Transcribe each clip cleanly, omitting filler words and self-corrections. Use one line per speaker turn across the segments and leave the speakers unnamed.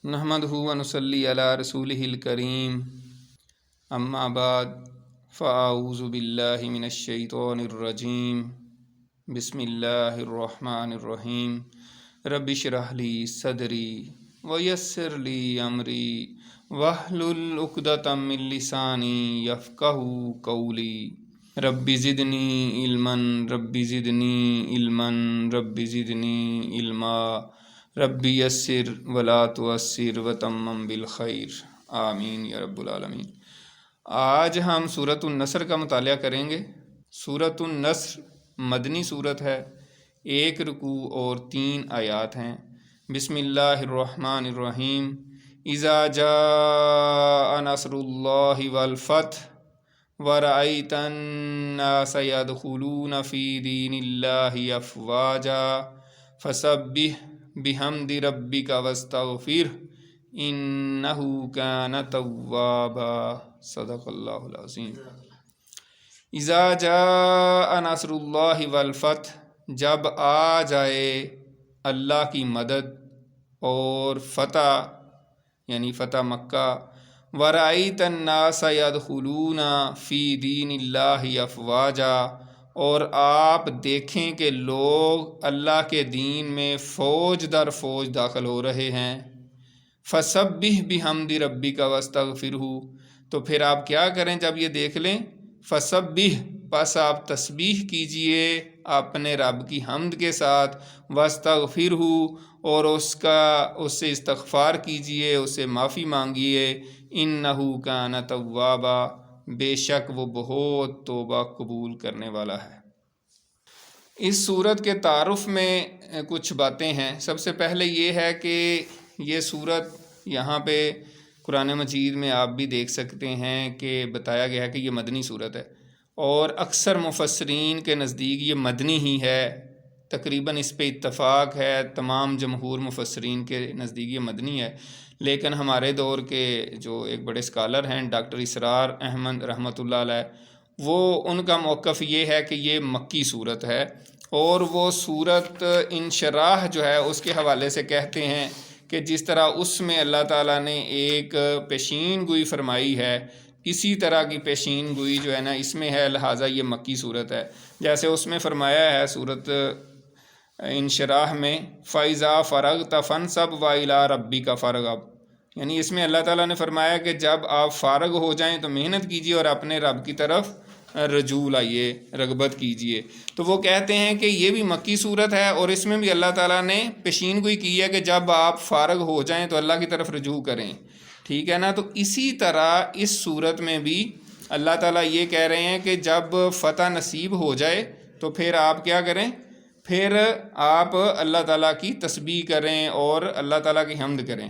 نحمدہ و نصلی علی رسولہ الکریم اما بعد فاعوذ باللہ من الشیطان الرجیم بسم اللہ الرحمن الرحیم رب اشرح لی صدری ویسر لی امری واحلل عقدۃ من لسانی یفقہوا قولی رب زدنی علما رب زدنی علما رب زدنی علما ربی یسر ولا تعسر وتمم بالخیر آمین یا رب العالمین۔ آج ہم سورۃ النصر کا مطالعہ کریں گے۔ سورۃ النصر مدنی سورت ہے، 1 رکوع اور 3 آیات ہیں۔ بسم اللہ الرحمن الرحیم۔ اذا جاء نصر اللہ والفتح ورأیت الناس يدخلون فی دین اللہ افواجا فسبح بحمد ربک واستغفرہ انہ کان توابا۔ صدق اللہ العظیم۔ اذا جاء نصر اللہ والفتح، جب آ جائے اللہ کی مدد اور فتح یعنی فتح مکہ، ورأیت الناس يدخلون فی دین اللہ افواجا، اور آپ دیکھیں کہ لوگ اللہ کے دین میں فوج در فوج داخل ہو رہے ہیں۔ فسبح بحمد ربک واستغفرہ، تو پھر آپ کیا کریں جب یہ دیکھ لیں؟ فسبح، پس آپ تسبیح کیجئے اپنے رب کی حمد کے ساتھ، واستغفرہ، اور اس سے استغفار کیجئے، اس سے معافی مانگیے، انہ کان توابا، بے شک وہ بہت توبہ قبول کرنے والا ہے۔ اس سورت کے تعارف میں کچھ باتیں ہیں۔ سب سے پہلے یہ ہے کہ یہ سورت یہاں پہ قرآن مجید میں آپ بھی دیکھ سکتے ہیں کہ بتایا گیا ہے کہ یہ مدنی سورت ہے، اور اکثر مفسرین کے نزدیک یہ مدنی ہی ہے، تقریباً اس پہ اتفاق ہے، تمام جمہور مفسرین کے نزدیک یہ مدنی ہے۔ لیکن ہمارے دور کے جو ایک بڑے اسکالر ہیں ڈاکٹر اسرار احمد رحمۃ اللہ علیہ، وہ ان کا موقف یہ ہے کہ یہ مکی صورت ہے، اور وہ صورت انشراح جو ہے اس کے حوالے سے کہتے ہیں کہ جس طرح اس میں اللہ تعالیٰ نے ایک پیشین گوئی فرمائی ہے، اسی طرح کی پیشین گوئی جو ہے نا اس میں ہے، لہٰذا یہ مکی صورت ہے۔ جیسے اس میں فرمایا ہے صورت انشراح میں، فَإِذَا فَرَغْتَ فَانْصَبْ وَإِلَىٰ رَبِّكَ فَارْغَب، یعنی اس میں اللہ تعالیٰ نے فرمایا کہ جب آپ فارغ ہو جائیں تو محنت کیجیے اور اپنے رب کی طرف رجوع لائیے، رغبت کیجیے۔ تو وہ کہتے ہیں کہ یہ بھی مکی صورت ہے، اور اس میں بھی اللہ تعالیٰ نے پیشین گوئی کی ہے کہ جب آپ فارغ ہو جائیں تو اللہ کی طرف رجوع کریں، ٹھیک ہے نا۔ تو اسی طرح اس صورت میں بھی اللہ تعالیٰ یہ کہہ رہے ہیں کہ جب فتح نصیب ہو جائے تو پھر آپ کیا کریں؟ پھر آپ اللہ تعالیٰ کی تسبیح کریں اور اللہ تعالیٰ کی حمد کریں۔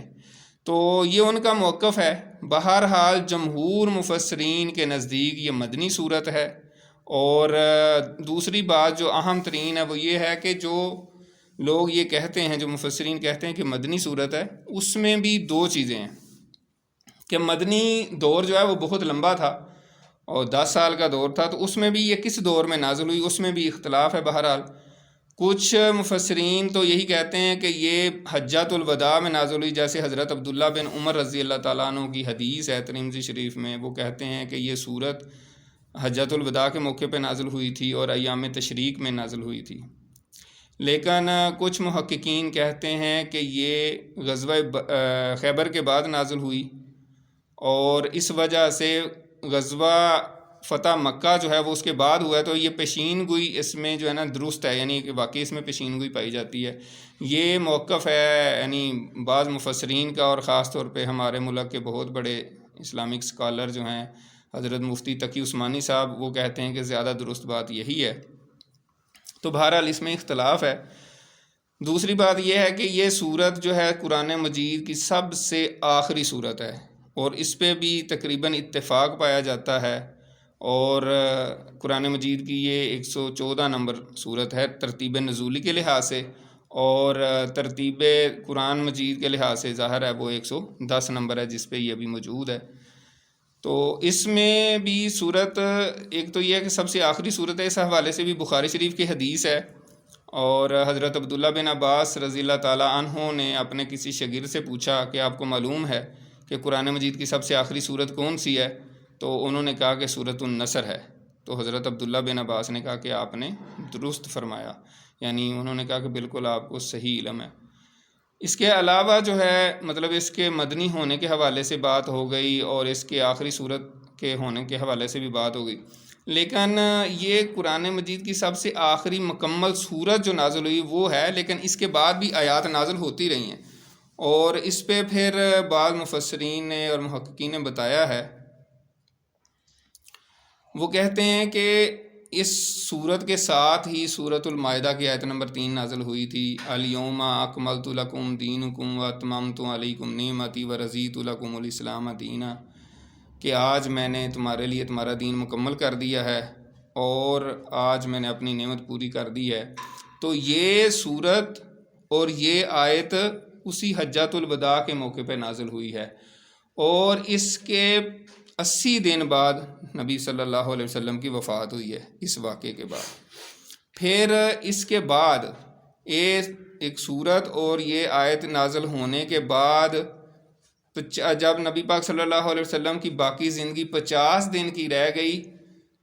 تو یہ ان کا موقف ہے۔ بہرحال جمہور مفسرین کے نزدیک یہ مدنی صورت ہے، اور دوسری بات جو اہم ترین ہے وہ یہ ہے کہ جو لوگ یہ کہتے ہیں، جو مفسرین کہتے ہیں کہ مدنی صورت ہے، اس میں بھی 2 چیزیں ہیں کہ مدنی دور جو ہے وہ بہت لمبا تھا اور 10 سال کا دور تھا، تو اس میں بھی یہ کس دور میں نازل ہوئی اس میں بھی اختلاف ہے۔ بہرحال کچھ مفسرین تو یہی کہتے ہیں کہ یہ حجۃ الوداع میں نازل ہوئی، جیسے حضرت عبداللہ بن عمر رضی اللہ تعالیٰ عنہ کی حدیث ہے ترمذی شریف میں، وہ کہتے ہیں کہ یہ صورت حجۃ الوداع کے موقع پہ نازل ہوئی تھی اور ایام تشریق میں نازل ہوئی تھی۔ لیکن کچھ محققین کہتے ہیں کہ یہ غزوہ خیبر کے بعد نازل ہوئی، اور اس وجہ سے غزوہ فتح مکہ جو ہے وہ اس کے بعد ہوا ہے، تو یہ پیشین گوئی اس میں جو ہے نا درست ہے، یعنی کہ واقعی اس میں پیشین گوئی پائی جاتی ہے۔ یہ موقف ہے یعنی بعض مفسرین کا، اور خاص طور پہ ہمارے ملک کے بہت بڑے اسلامک اسکالر جو ہیں حضرت مفتی تقی عثمانی صاحب، وہ کہتے ہیں کہ زیادہ درست بات یہی ہے۔ تو بہرحال اس میں اختلاف ہے۔ دوسری بات یہ ہے کہ یہ صورت جو ہے قرآن مجید کی سب سے آخری صورت ہے، اور اس پہ بھی تقریباً اتفاق پایا جاتا ہے، اور قرآن مجید کی یہ 114 نمبر صورت ہے ترتیب نزولی کے لحاظ سے، اور ترتیب قرآن مجید کے لحاظ سے ظاہر ہے وہ 110 نمبر ہے جس پہ یہ بھی موجود ہے۔ تو اس میں بھی صورت ایک تو یہ ہے کہ سب سے آخری صورت ہے، اس حوالے سے بھی بخاری شریف کی حدیث ہے، اور حضرت عبداللہ بن عباس رضی اللہ تعالیٰ عنہ نے اپنے کسی شاگرد سے پوچھا کہ آپ کو معلوم ہے کہ قرآن مجید کی سب سے آخری صورت کون سی ہے؟ تو انہوں نے کہا کہ سورۃ النصر ہے۔ تو حضرت عبداللہ بن عباس نے کہا کہ آپ نے درست فرمایا، یعنی انہوں نے کہا کہ بالکل آپ کو صحیح علم ہے۔ اس کے علاوہ جو ہے مطلب اس کے مدنی ہونے کے حوالے سے بات ہو گئی اور اس کے آخری صورت کے ہونے کے حوالے سے بھی بات ہو گئی، لیکن یہ قرآن مجید کی سب سے آخری مکمل صورت جو نازل ہوئی وہ ہے، لیکن اس کے بعد بھی آیات نازل ہوتی رہی ہیں، اور اس پہ پھر بعض مفسرین نے اور محققین نے بتایا ہے، وہ کہتے ہیں کہ اس صورت کے ساتھ ہی سورۃ المائدہ کی آیت نمبر 3 نازل ہوئی تھی، الیوم اکملت لکم دینکم واتممت علیکم نعمتی ورضیت لکم الاسلام دینا، کہ آج میں نے تمہارے لیے تمہارا دین مکمل کر دیا ہے اور آج میں نے اپنی نعمت پوری کر دی ہے۔ تو یہ صورت اور یہ آیت اسی حجۃ الوداع کے موقع پہ نازل ہوئی ہے، اور اس کے 80 دن بعد نبی صلی اللہ علیہ وسلم کی وفات ہوئی ہے اس واقعے کے بعد۔ پھر اس کے بعد ایک صورت اور یہ آیت نازل ہونے کے بعد جب نبی پاک صلی اللہ علیہ وسلم کی باقی زندگی 50 دن کی رہ گئی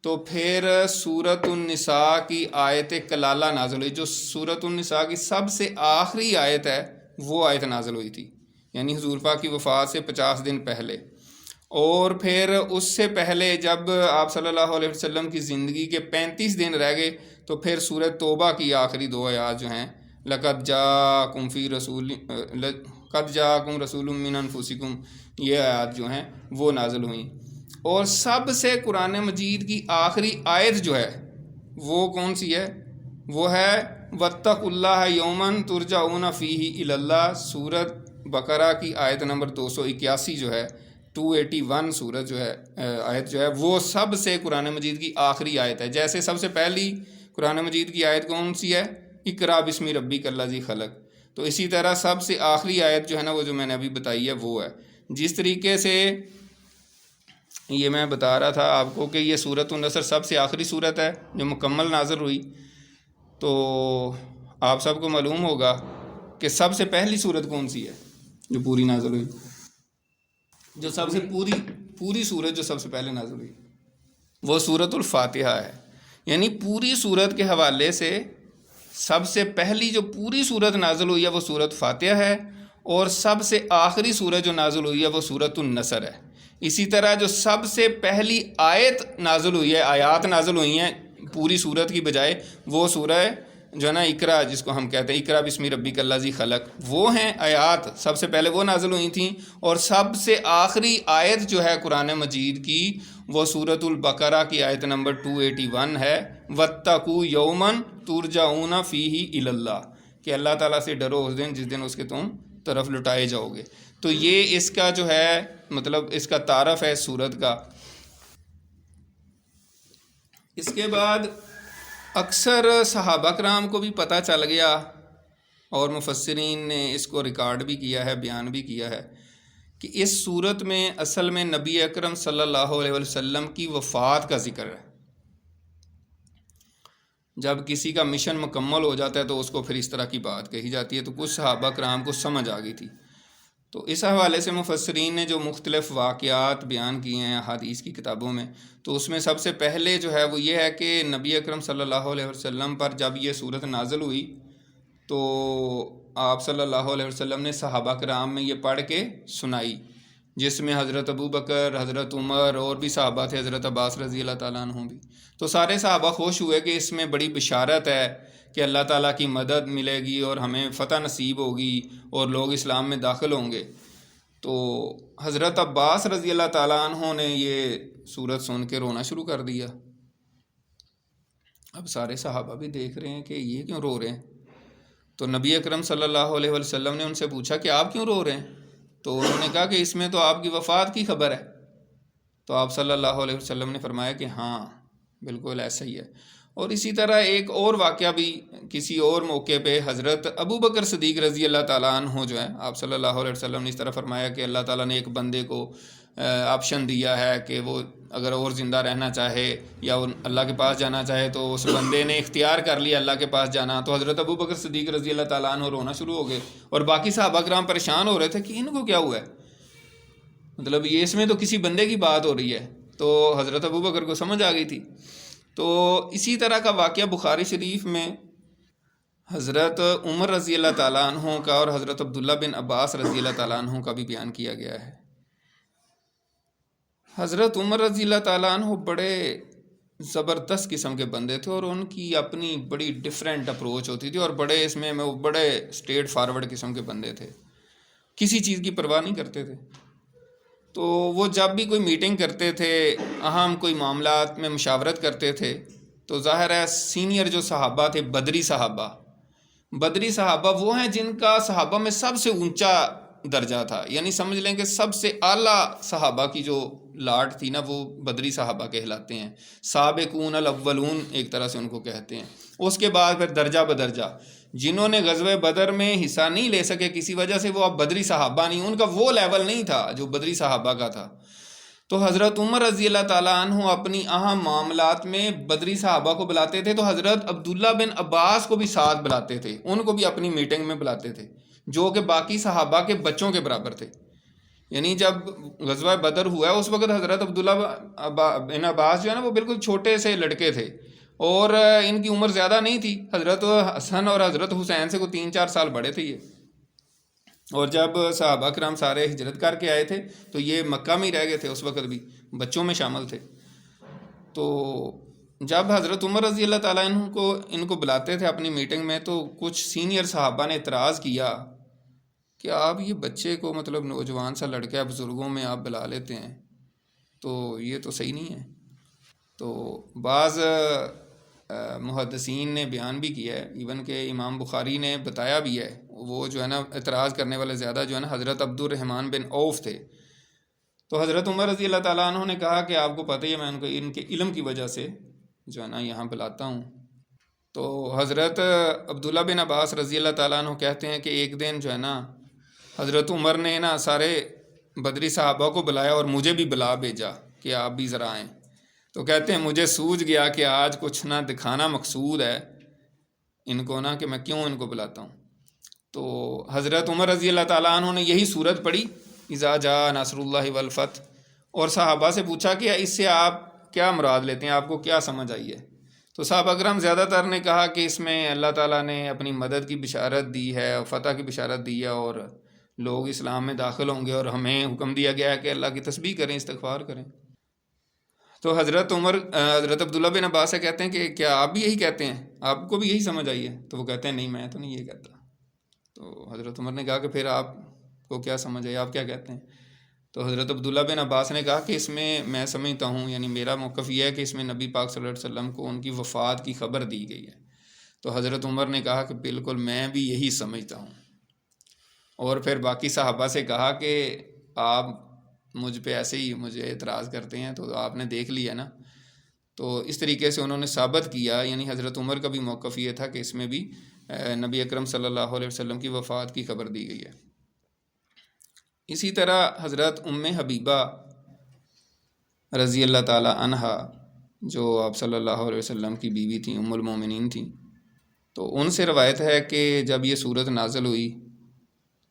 تو پھر سورۃ النساء کی آیت کلالہ نازل ہوئی، جو سورۃ النساء کی سب سے آخری آیت ہے وہ آیت نازل ہوئی تھی، یعنی حضور پاک کی وفات سے 50 دن پہلے۔ اور پھر اس سے پہلے جب آپ صلی اللہ علیہ وسلم کی زندگی کے 35 دن رہ گئے تو پھر سورۃ توبہ کی آخری 2 آیات جو ہیں لقد جاءکم رسول من انفسکم، یہ آیات جو ہیں وہ نازل ہوئیں۔ اور سب سے قرآن مجید کی آخری آیت جو ہے وہ کون سی ہے؟ وہ ہے واتقوا اللہ یوما ترجعون فیہ الی اللہ، سورۃ بقرہ کی آیت نمبر 281 جو ہے، 281 سورت جو ہے آیت جو ہے وہ سب سے قرآن مجید کی آخری آیت ہے۔ جیسے سب سے پہلی قرآن مجید کی آیت کون سی ہے؟ اقرا بسم ربک الذی خلق، تو اسی طرح سب سے آخری آیت جو ہے نا وہ جو میں نے ابھی بتائی ہے وہ ہے۔ جس طریقے سے یہ میں بتا رہا تھا آپ کو کہ یہ سورۃ النصر سب سے آخری صورت ہے جو مکمل نازل ہوئی، تو آپ سب کو معلوم ہوگا کہ سب سے پہلی صورت کون سی ہے جو پوری نازل ہوئی؟ جو سب سے پوری صورت جو سب سے پہلے نازل ہوئی وہ سورۃ الفاتحہ ہے، یعنی پوری صورت کے حوالے سے سب سے پہلی جو پوری صورت نازل ہوئی ہے وہ سورۃ فاتحہ ہے، اور سب سے آخری صورت جو نازل ہوئی ہے وہ سورۃ النصر ہے۔ اسی طرح جو سب سے پہلی آیت نازل ہوئی ہے، آیات نازل ہوئی ہیں پوری صورت کی بجائے، وہ سورہ جو ہے نا اقرا، جس کو ہم کہتے ہیں اقرا بسم ربک الذی خلق، وہ ہیں آیات سب سے پہلے وہ نازل ہوئی تھیں، اور سب سے آخری آیت جو ہے قرآن مجید کی وہ سورۃ البقرہ کی آیت نمبر 281 ہے، واتقوا یوما ترجعون فیہ الی اللہ، کہ اللہ تعالیٰ سے ڈرو اس دن جس دن اس کے تم طرف لٹائے جاؤ گے۔ تو یہ اس کا جو ہے مطلب اس کا تعارف ہے سورت کا۔ اس کے بعد اکثر صحابہ کرام کو بھی پتہ چل گیا اور مفسرین نے اس کو ریکارڈ بھی کیا ہے، بیان بھی کیا ہے، کہ اس صورت میں اصل میں نبی اکرم صلی اللہ علیہ وسلم کی وفات کا ذکر ہے۔ جب کسی کا مشن مکمل ہو جاتا ہے تو اس کو پھر اس طرح کی بات کہی جاتی ہے، تو کچھ صحابہ کرام کو سمجھ آ گئی تھی، تو اس حوالے سے مفسرین نے جو مختلف واقعات بیان کیے ہیں احادیث کی کتابوں میں، تو اس میں سب سے پہلے جو ہے وہ یہ ہے کہ نبی اکرم صلی اللہ علیہ وسلم پر جب یہ صورت نازل ہوئی تو آپ صلی اللہ علیہ وسلم نے صحابہ کرام میں یہ پڑھ کے سنائی، جس میں حضرت ابو بکر، حضرت عمر اور بھی صحابہ تھے، حضرت عباس رضی اللہ تعالیٰ عنہ بھی، تو سارے صحابہ خوش ہوئے کہ اس میں بڑی بشارت ہے کہ اللہ تعالیٰ کی مدد ملے گی اور ہمیں فتح نصیب ہوگی اور لوگ اسلام میں داخل ہوں گے۔ تو حضرت عباس رضی اللہ تعالیٰ عنہ نے یہ صورت سن کے رونا شروع کر دیا۔ اب سارے صحابہ بھی دیکھ رہے ہیں کہ یہ کیوں رو رہے ہیں، تو نبی اکرم صلی اللہ علیہ وسلم نے ان سے پوچھا کہ آپ کیوں رو رہے ہیں؟ تو انہوں نے کہا کہ اس میں تو آپ کی وفات کی خبر ہے۔ تو آپ صلی اللہ علیہ وسلم نے فرمایا کہ ہاں بالکل ایسا ہی ہے۔ اور اسی طرح ایک اور واقعہ بھی کسی اور موقع پہ حضرت ابو بکر صدیق رضی اللہ تعالیٰ عنہ جو ہے، آپ صلی اللہ علیہ وسلم نے اس طرح فرمایا کہ اللہ تعالیٰ نے ایک بندے کو آپشن دیا ہے کہ وہ اگر اور زندہ رہنا چاہے یا وہ اللہ کے پاس جانا چاہے تو اس بندے نے اختیار کر لیا اللہ کے پاس جانا، تو حضرت ابو بکر صدیق رضی اللہ تعالیٰ عنہ رونا شروع ہو گئے، اور باقی صحابہ کرام پریشان ہو رہے تھے کہ ان کو کیا ہوا ہے، مطلب یہ اس میں تو کسی بندے کی بات ہو رہی ہے۔ تو حضرت ابو بکر کو سمجھ آ گئی تھی۔ تو اسی طرح کا واقعہ بخاری شریف میں حضرت عمر رضی اللہ تعالیٰ عنہ کا اور حضرت عبداللہ بن عباس رضی اللہ تعالیٰ عنہ کا بھی بیان کیا گیا ہے۔ حضرت عمر رضی اللہ تعالیٰ عنہ بڑے زبردست قسم کے بندے تھے، اور ان کی اپنی بڑی ڈیفرنٹ اپروچ ہوتی تھی، اور بڑے اس میں وہ بڑے اسٹریٹ فارورڈ قسم کے بندے تھے، کسی چیز کی پرواہ نہیں کرتے تھے۔ تو وہ جب بھی کوئی میٹنگ کرتے تھے، اہم کوئی معاملات میں مشاورت کرتے تھے، تو ظاہر ہے سینئر جو صحابہ تھے، بدری صحابہ وہ ہیں جن کا صحابہ میں سب سے اونچا درجہ تھا، یعنی سمجھ لیں کہ سب سے اعلیٰ صحابہ کی جو لاٹ تھی نا، وہ بدری صحابہ کہلاتے ہیں، سابقون الاولون ایک طرح سے ان کو کہتے ہیں۔ اس کے بعد پھر درجہ بدرجہ جنہوں نے غزوہ بدر میں حصہ نہیں لے سکے کسی وجہ سے، وہ اب بدری صحابہ نہیں، ان کا وہ لیول نہیں تھا جو بدری صحابہ کا تھا۔ تو حضرت عمر رضی اللہ تعالیٰ عنہ اپنی اہم معاملات میں بدری صحابہ کو بلاتے تھے، تو حضرت عبداللہ بن عباس کو بھی ساتھ بلاتے تھے، ان کو بھی اپنی میٹنگ میں بلاتے تھے، جو کہ باقی صحابہ کے بچوں کے برابر تھے۔ یعنی جب غزوہ بدر ہوا ہے اس وقت حضرت عبداللہ بن عباس جو ہے نا، وہ بالکل چھوٹے سے لڑکے تھے، اور ان کی عمر زیادہ نہیں تھی، حضرت حسن اور حضرت حسین سے کوئی 3-4 سال بڑے تھے یہ۔ اور جب صحابہ کرام سارے ہجرت کر کے آئے تھے تو یہ مکہ میں ہی رہ گئے تھے، اس وقت بھی بچوں میں شامل تھے۔ تو جب حضرت عمر رضی اللہ تعالیٰ عنہ کو ان کو بلاتے تھے اپنی میٹنگ میں، تو کچھ سینئر صحابہ نے اعتراض کیا کہ آپ یہ بچے کو، مطلب نوجوان سا لڑکا بزرگوں میں آپ بلا لیتے ہیں، تو یہ تو صحیح نہیں ہے۔ تو بعض محدثین نے بیان بھی کیا ہے، ایون کہ امام بخاری نے بتایا بھی ہے، وہ جو ہے نا اعتراض کرنے والے زیادہ جو ہے نا حضرت عبد الرحمن بن عوف تھے۔ تو حضرت عمر رضی اللہ تعالیٰ عنہ نے کہا کہ آپ کو پتہ ہی ہے میں ان کے علم کی وجہ سے جو ہے نا یہاں بلاتا ہوں۔ تو حضرت عبداللہ بن عباس رضی اللہ تعالیٰ عنہ کہتے ہیں کہ ایک دن جو ہے نا حضرت عمر نے نا سارے بدری صحابہ کو بلایا اور مجھے بھی بلا بھیجا کہ آپ بھی ذرا آئیں۔ تو کہتے ہیں مجھے سوچ گیا کہ آج کچھ نہ دکھانا مقصود ہے ان کو نا، کہ میں کیوں ان کو بلاتا ہوں۔ تو حضرت عمر رضی اللہ تعالیٰ عنہ نے یہی صورت پڑھی، اذا جاء نصر اللہ والفتح، اور صحابہ سے پوچھا کہ اس سے آپ کیا مراد لیتے ہیں، آپ کو کیا سمجھ آئی ہے؟ تو صحابہ کرام زیادہ تر نے کہا کہ اس میں اللہ تعالیٰ نے اپنی مدد کی بشارت دی ہے، فتح کی بشارت دی ہے، اور لوگ اسلام میں داخل ہوں گے، اور ہمیں حکم دیا گیا ہے کہ اللہ کی تسبیح کریں، استغفار کریں۔ تو حضرت عبداللہ بن عباس سے کہتے ہیں کہ کیا آپ بھی یہی کہتے ہیں، آپ کو بھی یہی سمجھ آئی ہے؟ تو وہ کہتے ہیں نہیں، میں تو نہیں یہ کہتا۔ تو حضرت عمر نے کہا کہ پھر آپ کو کیا سمجھ آئی، آپ کیا کہتے ہیں؟ تو حضرت عبداللہ بن عباس نے کہا کہ اس میں سمجھتا ہوں، یعنی میرا موقف یہ ہے کہ اس میں نبی پاک صلی اللہ علیہ وسلم کو ان کی وفات کی خبر دی گئی ہے۔ تو حضرت عمر نے کہا کہ بالکل میں بھی یہی سمجھتا ہوں، اور پھر باقی صحابہ سے کہا کہ آپ مجھ پہ ایسے ہی مجھے اعتراض کرتے ہیں، تو آپ نے دیکھ لیا نا۔ تو اس طریقے سے انہوں نے ثابت کیا، یعنی حضرت عمر کا بھی موقف یہ تھا کہ اس میں بھی نبی اکرم صلی اللہ علیہ وسلم کی وفات کی خبر دی گئی ہے۔ اسی طرح حضرت ام حبیبہ رضی اللہ تعالی عنہا، جو آپ صلی اللہ علیہ وسلم کی بیوی تھیں، ام المومنین تھیں، تو ان سے روایت ہے کہ جب یہ صورت نازل ہوئی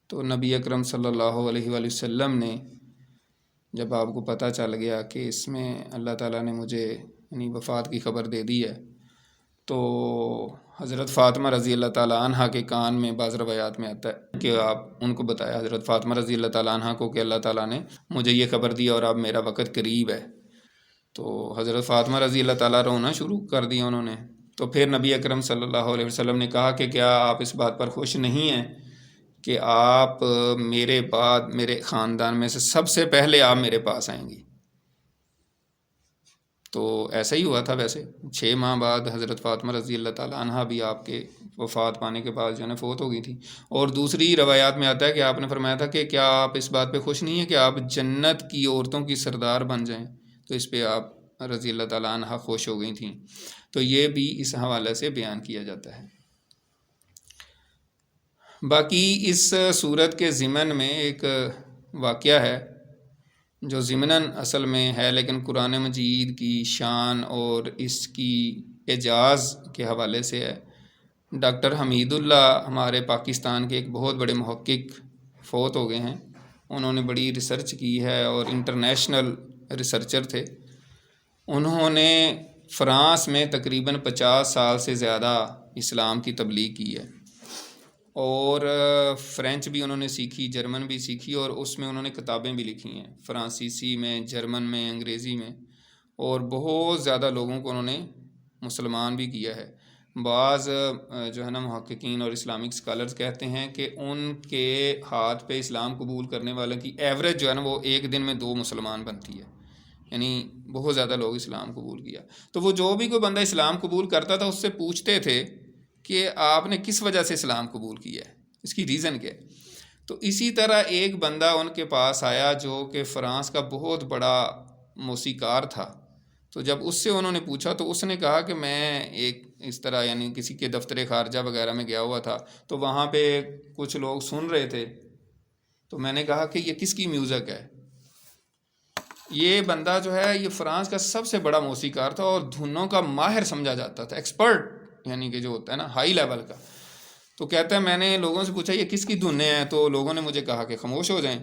تو نبی اکرم صلی اللہ علیہ وآلہ وسلم نے، جب آپ کو پتہ چل گیا کہ اس میں اللہ تعالیٰ نے مجھے یعنی وفات کی خبر دے دی ہے، تو حضرت فاطمہ رضی اللہ تعالیٰ عنہ کے کان میں بعض روایات میں آتا ہے کہ آپ ان کو بتایا، حضرت فاطمہ رضی اللہ تعالیٰ عنہ کو، کہ اللہ تعالیٰ نے مجھے یہ خبر دی اور اب میرا وقت قریب ہے۔ تو حضرت فاطمہ رضی اللہ تعالیٰ رونا شروع کر دیا انہوں نے۔ تو پھر نبی اکرم صلی اللہ علیہ وسلم نے کہا کہ کیا آپ اس بات پر خوش نہیں ہیں کہ آپ میرے بعد میرے خاندان میں سے سب سے پہلے آپ میرے پاس آئیں گی؟ تو ایسا ہی ہوا تھا۔ ویسے 6 ماہ بعد حضرت فاطمہ رضی اللہ تعالیٰ عنہ بھی آپ کے وفات پانے کے بعد جو ہے نا فوت ہو گئی تھی۔ اور دوسری روایات میں آتا ہے کہ آپ نے فرمایا تھا کہ کیا آپ اس بات پہ خوش نہیں ہیں کہ آپ جنت کی عورتوں کی سردار بن جائیں؟ تو اس پہ آپ رضی اللہ تعالیٰ عنہ خوش ہو گئی تھیں۔ تو یہ بھی اس حوالے سے بیان کیا جاتا ہے۔ باقی اس صورت کے ضمن میں ایک واقعہ ہے جو ضمناً اصل میں ہے لیکن قرآن مجید کی شان اور اس کی اعجاز کے حوالے سے ہے۔ ڈاکٹر حمید اللہ ہمارے پاکستان کے ایک بہت بڑے محقق فوت ہو گئے ہیں، انہوں نے بڑی ریسرچ کی ہے اور انٹرنیشنل ریسرچر تھے۔ انہوں نے فرانس میں تقریباً 50 سال سے زیادہ اسلام کی تبلیغ کی ہے، اور فرینچ بھی انہوں نے سیکھی، جرمن بھی سیکھی، اور اس میں انہوں نے کتابیں بھی لکھی ہیں فرانسیسی میں، جرمن میں، انگریزی میں، اور بہت زیادہ لوگوں کو انہوں نے مسلمان بھی کیا ہے۔ بعض جو ہے نا محققین اور اسلامک اسکالرز کہتے ہیں کہ ان کے ہاتھ پہ اسلام قبول کرنے والوں کی ایوریج جو ہے نا وہ ایک دن میں 2 مسلمان بنتی ہے، یعنی بہت زیادہ لوگ اسلام قبول کیا۔ تو وہ جو بھی کوئی بندہ اسلام قبول کرتا تھا اس سے پوچھتے تھے کہ آپ نے کس وجہ سے اسلام قبول کیا ہے، اس کی ریزن کیا ہے۔ تو اسی طرح ایک بندہ ان کے پاس آیا جو کہ فرانس کا بہت بڑا موسیقار تھا، تو جب اس سے انہوں نے پوچھا تو اس نے کہا کہ میں ایک اس طرح یعنی کسی کے دفتر خارجہ وغیرہ میں گیا ہوا تھا، تو وہاں پہ کچھ لوگ سن رہے تھے، تو میں نے کہا کہ یہ کس کی میوزک ہے۔ یہ بندہ جو ہے یہ فرانس کا سب سے بڑا موسیقار تھا اور دھنوں کا ماہر سمجھا جاتا تھا، ایکسپرٹ یعنی کہ جو ہوتا ہے نا ہائی لیول کا۔ تو کہتا ہے میں نے لوگوں سے پوچھا یہ کس کی دھنیں ہیں، تو لوگوں نے مجھے کہا کہ خاموش ہو جائیں۔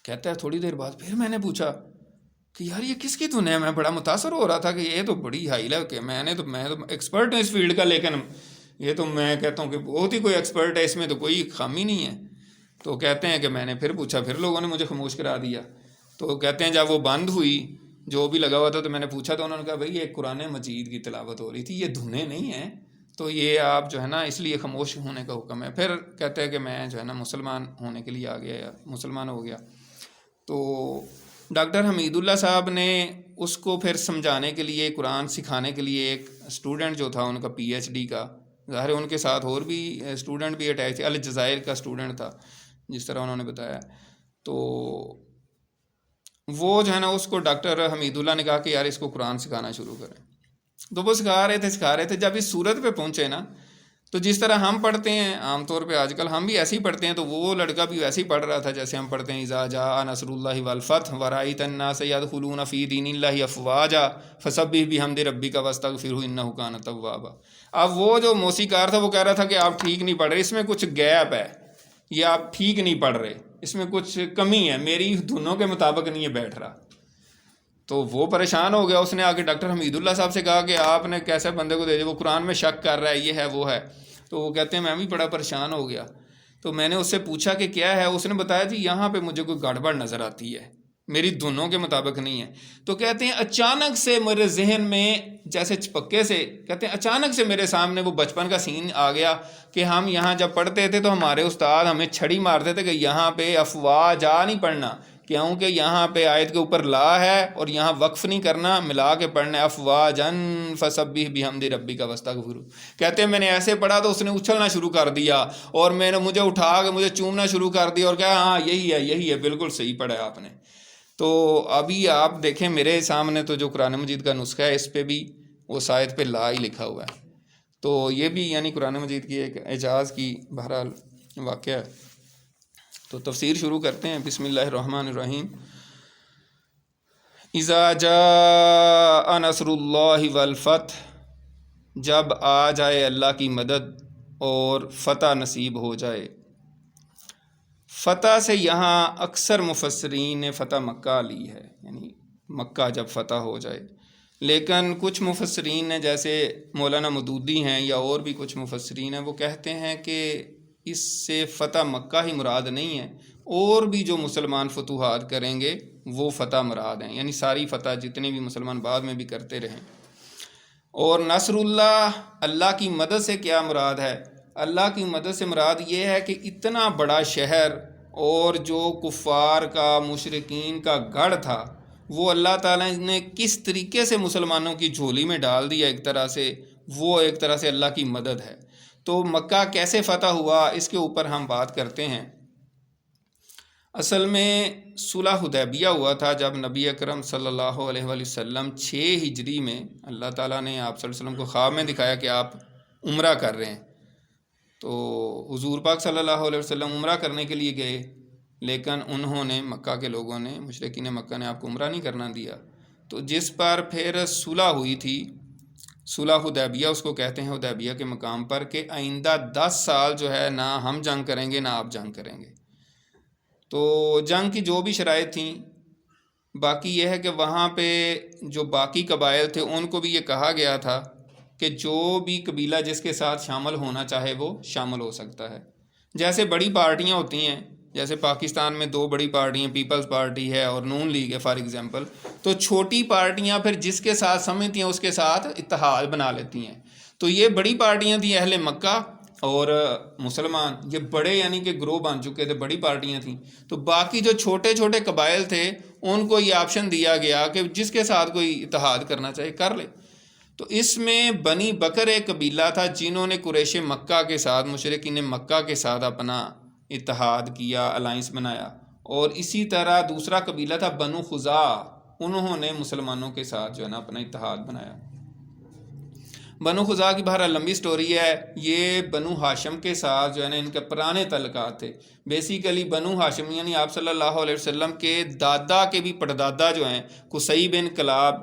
کہتا ہے تھوڑی دیر بعد پھر میں نے پوچھا کہ یار یہ کس کی دھن ہے، میں بڑا متاثر ہو رہا تھا کہ یہ تو بڑی ہائی لیول کے، میں تو ایکسپرٹ ہوں اس فیلڈ کا، لیکن یہ تو میں کہتا ہوں کہ بہت ہی کوئی ایکسپرٹ ہے، اس میں تو کوئی خامی نہیں ہے۔ تو کہتے ہیں کہ میں نے پھر پوچھا، پھر لوگوں نے مجھے خاموش کرا دیا۔ تو کہتے ہیں جب وہ بند ہوئی جو بھی لگا ہوا تھا تو میں نے پوچھا، تو انہوں نے کہا بھائی یہ قرآن مجید کی تلاوت ہو رہی تھی، یہ دھنیں نہیں ہیں، تو یہ آپ جو ہے نا اس لیے خاموش ہونے کا حکم ہے۔ پھر کہتے ہیں کہ میں جو ہے نا مسلمان ہونے کے لیے آ گیا یا مسلمان ہو گیا۔ تو ڈاکٹر حمید اللہ صاحب نے اس کو پھر سمجھانے کے لیے، قرآن سکھانے کے لیے ایک اسٹوڈنٹ جو تھا ان کا پی ایچ ڈی کا، ظاہر ہے ان کے ساتھ اور بھی اسٹوڈنٹ بھی اٹیچ تھے، الجزائر کا اسٹوڈنٹ تھا جس طرح انہوں نے بتایا۔ تو وہ جو ہے نا اس کو ڈاکٹر حمید اللہ نے کہا کہ یار اس کو قرآن سکھانا شروع کریں۔ تو وہ سکھا رہے تھے، جب اس صورت پہ پہنچے نا تو جس طرح ہم پڑھتے ہیں عام طور پہ آج کل ہم بھی ایسے ہی پڑھتے ہیں، تو وہ لڑکا بھی ویسے ہی پڑھ رہا تھا جیسے ہم پڑھتے ہیں اذا جاء نصر اللہ والفتح ورأیت الناس يدخلون فی دین اللہ افواجا فسبح بحمد ربک واستغفرہ انہ کان توابا۔ اب وہ جو موسیقار تھا وہ کہہ رہا تھا کہ آپ ٹھیک نہیں پڑھ رہے، اس میں کچھ گیپ ہے، یہ آپ ٹھیک نہیں پڑھ رہے، اس میں کچھ کمی ہے، میری دھنوں کے مطابق نہیں یہ بیٹھ رہا۔ تو وہ پریشان ہو گیا، اس نے آ کے ڈاکٹر حمید اللہ صاحب سے کہا کہ آپ نے کیسے بندے کو دے دیا، وہ قرآن میں شک کر رہا ہے، یہ ہے وہ ہے۔ تو وہ کہتے ہیں میں بھی بڑا پریشان ہو گیا، تو میں نے اس سے پوچھا کہ کیا ہے، اس نے بتایا جی یہاں پہ مجھے کوئی گڑبڑ نظر آتی ہے، میری دھنوں کے مطابق نہیں ہے۔ تو کہتے ہیں اچانک سے میرے ذہن میں جیسے چپکے سے، کہتے ہیں اچانک سے میرے سامنے وہ بچپن کا سین آ گیا کہ ہم یہاں جب پڑھتے تھے تو ہمارے استاد ہمیں چھڑی مارتے تھے کہ یہاں پہ افواجا نہیں پڑھنا، کیونکہ یہاں پہ آیت کے اوپر لا ہے اور یہاں وقف نہیں کرنا، ملا کے پڑھنا ہے افواجن فسبح بحمد ربک واستغفرہ۔ کہتے ہیں میں نے ایسے پڑھا تو اس نے اچھلنا شروع کر دیا اور مجھے اٹھا کے مجھے چومنا شروع کر دیا اور کہا ہاں یہی ہے بالکل صحیح پڑھا ہے آپ نے۔ تو ابھی آپ دیکھیں میرے سامنے تو جو قرآن مجید کا نسخہ ہے اس پہ بھی اس آیت پہ لا ہی لکھا ہوا ہے۔ تو یہ بھی یعنی قرآن مجید کی ایک اعجاز کی بہرحال واقعہ ہے۔ تو تفسیر شروع کرتے ہیں، بسم اللہ الرحمن الرحیم۔ اذا جاء نصر اللہ والفتح، جب آ جائے اللہ کی مدد اور فتح نصیب ہو جائے۔ فتح سے یہاں اکثر مفسرین نے فتح مکہ لی ہے، یعنی مکہ جب فتح ہو جائے، لیکن کچھ مفسرین نے جیسے مولانا مودودی ہیں یا اور بھی کچھ مفسرین ہیں وہ کہتے ہیں کہ اس سے فتح مکہ ہی مراد نہیں ہے، اور بھی جو مسلمان فتوحات کریں گے وہ فتح مراد ہیں، یعنی ساری فتح جتنے بھی مسلمان بعد میں بھی کرتے رہیں۔ اور نصر اللہ، اللہ کی مدد سے کیا مراد ہے؟ اللہ کی مدد سے مراد یہ ہے کہ اتنا بڑا شہر اور جو کفار کا مشرکین کا گڑھ تھا وہ اللہ تعالیٰ نے کس طریقے سے مسلمانوں کی جھولی میں ڈال دیا، ایک طرح سے وہ ایک طرح سے اللہ کی مدد ہے۔ تو مکہ کیسے فتح ہوا اس کے اوپر ہم بات کرتے ہیں۔ اصل میں صلح حدیبیہ ہوا تھا جب نبی اکرم صلی اللہ علیہ وآلہ وسلم 6 ہجری میں اللہ تعالیٰ نے آپ صلی اللہ علیہ وسلم کو خواب میں دکھایا کہ آپ عمرہ کر رہے ہیں، تو حضور پاک صلی اللہ علیہ وسلم عمرہ کرنے کے لیے گئے، لیکن انہوں نے مکہ کے لوگوں نے مشرکین مکہ نے آپ کو عمرہ نہیں کرنا دیا، تو جس پر پھر صلح ہوئی تھی، صلح حدیبیہ اس کو کہتے ہیں، حدیبیہ کے مقام پر، کہ آئندہ 10 سال جو ہے نہ ہم جنگ کریں گے نہ آپ جنگ کریں گے۔ تو جنگ کی جو بھی شرائط تھیں، باقی یہ ہے کہ وہاں پہ جو باقی قبائل تھے ان کو بھی یہ کہا گیا تھا کہ جو بھی قبیلہ جس کے ساتھ شامل ہونا چاہے وہ شامل ہو سکتا ہے۔ جیسے بڑی پارٹیاں ہوتی ہیں، جیسے پاکستان میں 2 بڑی پارٹیاں، پیپلز پارٹی ہے اور نون لیگ ہے فار ایگزامپل، تو چھوٹی پارٹیاں پھر جس کے ساتھ سمجھتی ہیں اس کے ساتھ اتحاد بنا لیتی ہیں۔ تو یہ بڑی پارٹیاں تھیں اہل مکہ اور مسلمان، یہ بڑے یعنی کہ گروہ بن چکے تھے، بڑی پارٹیاں تھیں۔ تو باقی جو چھوٹے چھوٹے قبائل تھے ان کو یہ آپشن دیا گیا کہ جس کے ساتھ کوئی اتحاد کرنا چاہے کر لے۔ تو اس میں بنی بکر ایک قبیلہ تھا جنہوں نے قریش مکہ کے ساتھ، مشرکین مکہ کے ساتھ اپنا اتحاد کیا، الائنس بنایا، اور اسی طرح دوسرا قبیلہ تھا بنو خزاع، انہوں نے مسلمانوں کے ساتھ جو ہے نا اپنا اتحاد بنایا۔ بنو خزاع کی بہرحال لمبی سٹوری ہے، یہ بنو ہاشم کے ساتھ جو ہے نا ان کے پرانے تعلقات تھے۔ بیسیکلی بنو ہاشم یعنی آپ صلی اللہ علیہ وسلم کے دادا کے بھی پڑدادا جو ہیں قصی بن کلاب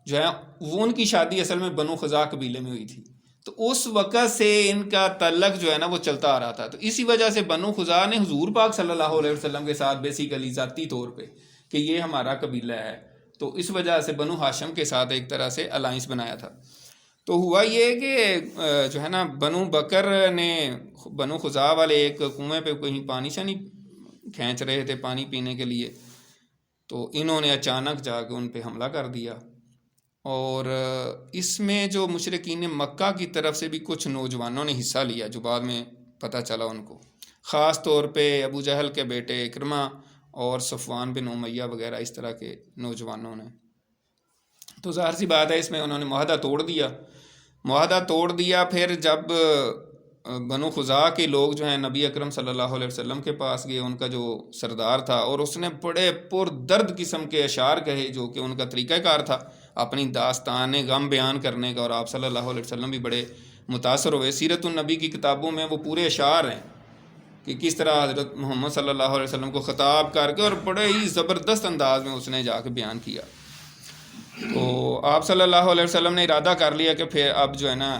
جو ہیں، وہ ان کی شادی اصل میں بنو خزاع قبیلے میں ہوئی تھی۔ تو اس وقت سے ان کا تعلق جو ہے نا وہ چلتا آ رہا تھا۔ تو اسی وجہ سے بنو خزاع نے حضور پاک صلی اللہ علیہ وسلم کے ساتھ بیسیکلی ذاتی طور پہ کہ یہ ہمارا قبیلہ ہے، تو اس وجہ سے بنو ہاشم کے ساتھ ایک طرح سے الائنس بنایا تھا۔ تو ہوا یہ کہ جو ہے نا بنو بکر نے، بنو خزاع والے ایک کنویں پہ کہیں پانی شانی کھینچ رہے تھے پانی پینے کے لیے، تو انہوں نے اچانک جا کے ان پہ حملہ کر دیا، اور اس میں جو مشرکین مکہ کی طرف سے بھی کچھ نوجوانوں نے حصہ لیا، جو بعد میں پتہ چلا ان کو، خاص طور پہ ابو جہل کے بیٹے اکرمہ اور صفوان بن امیہ وغیرہ اس طرح کے نوجوانوں نے۔ تو ظاہر سی بات ہے اس میں انہوں نے معاہدہ توڑ دیا۔ پھر جب بنو خزاع کے لوگ جو ہیں نبی اکرم صلی اللہ علیہ وسلم کے پاس گئے، ان کا جو سردار تھا، اور اس نے بڑے پر درد قسم کے اشعار کہے جو کہ ان کا طریقہ کار تھا اپنی داستان غم بیان کرنے کا، اور آپ صلی اللہ علیہ وسلم بھی بڑے متاثر ہوئے۔ سیرت النبی کی کتابوں میں وہ پورے اشعار ہیں کہ کس طرح حضرت محمد صلی اللہ علیہ وسلم کو خطاب کر کے اور بڑے ہی زبردست انداز میں اس نے جا کے بیان کیا۔ تو آپ صلی اللہ علیہ وسلم نے ارادہ کر لیا کہ پھر اب جو ہے نا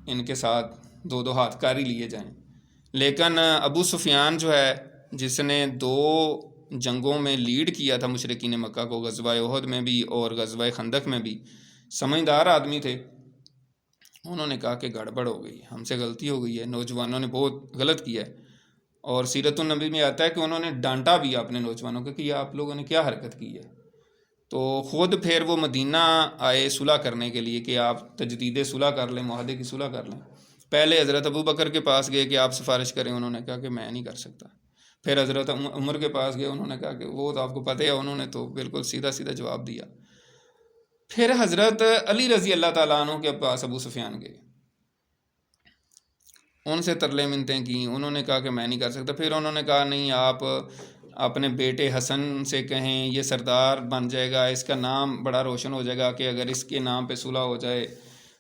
ان کے ساتھ 2 ہاتھ کار ہی لیے جائیں، لیکن ابو سفیان جو ہے جس نے 2 جنگوں میں لیڈ کیا تھا مشرکین مکہ کو، غزوہ احد میں بھی اور غزوہ خندق میں بھی، سمجھدار آدمی تھے، انہوں نے کہا کہ گڑبڑ ہو گئی، ہم سے غلطی ہو گئی ہے، نوجوانوں نے بہت غلط کیا ہے۔ اور سیرت النبی میں آتا ہے کہ انہوں نے ڈانٹا بھی اپنے نوجوانوں کو کہ یہ آپ لوگوں نے کیا حرکت کی ہے۔ تو خود پھر وہ مدینہ آئے صلح کرنے کے لیے کہ آپ تجدید صلح کر لیں، معاہدے کی صلح کر لیں۔ پہلے حضرت ابو بکر کے پاس گئے کہ آپ سفارش کریں، انہوں نے کہا کہ میں نہیں کر سکتا۔ پھر حضرت عمر کے پاس گئے، انہوں نے کہا کہ وہ تو آپ کو پتہ ہے، انہوں نے تو بالکل سیدھا جواب دیا۔ پھر حضرت علی رضی اللہ تعالیٰ عنہ کے پاس ابو سفیان گئے، ان سے ترلے منتیں کی، انہوں نے کہا کہ میں نہیں کر سکتا۔ پھر انہوں نے کہا نہیں، آپ اپنے بیٹے حسن سے کہیں، یہ سردار بن جائے گا، اس کا نام بڑا روشن ہو جائے گا کہ اگر اس کے نام پہ صلح ہو جائے۔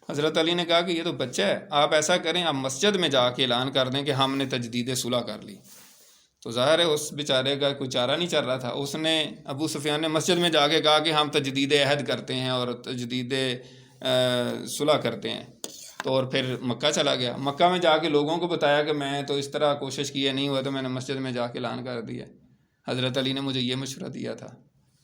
حضرت علی نے کہا کہ یہ تو بچہ ہے، آپ ایسا کریں، آپ مسجد میں جا کے اعلان کر دیں کہ ہم نے تجدید صلح کر لی۔ تو ظاہر ہے اس بیچارے کا کوئی چارہ نہیں چل رہا تھا، اس نے، ابو سفیان نے مسجد میں جا کے کہا کہ ہم تجدید عہد کرتے ہیں اور تجدید صلح کرتے ہیں۔ تو اور پھر مکہ چلا گیا، مکہ میں جا کے لوگوں کو بتایا کہ میں تو اس طرح کوشش کی ہے، نہیں ہوا تو میں نے مسجد میں جا کے اعلان کر دیا، حضرت علی نے مجھے یہ مشورہ دیا تھا۔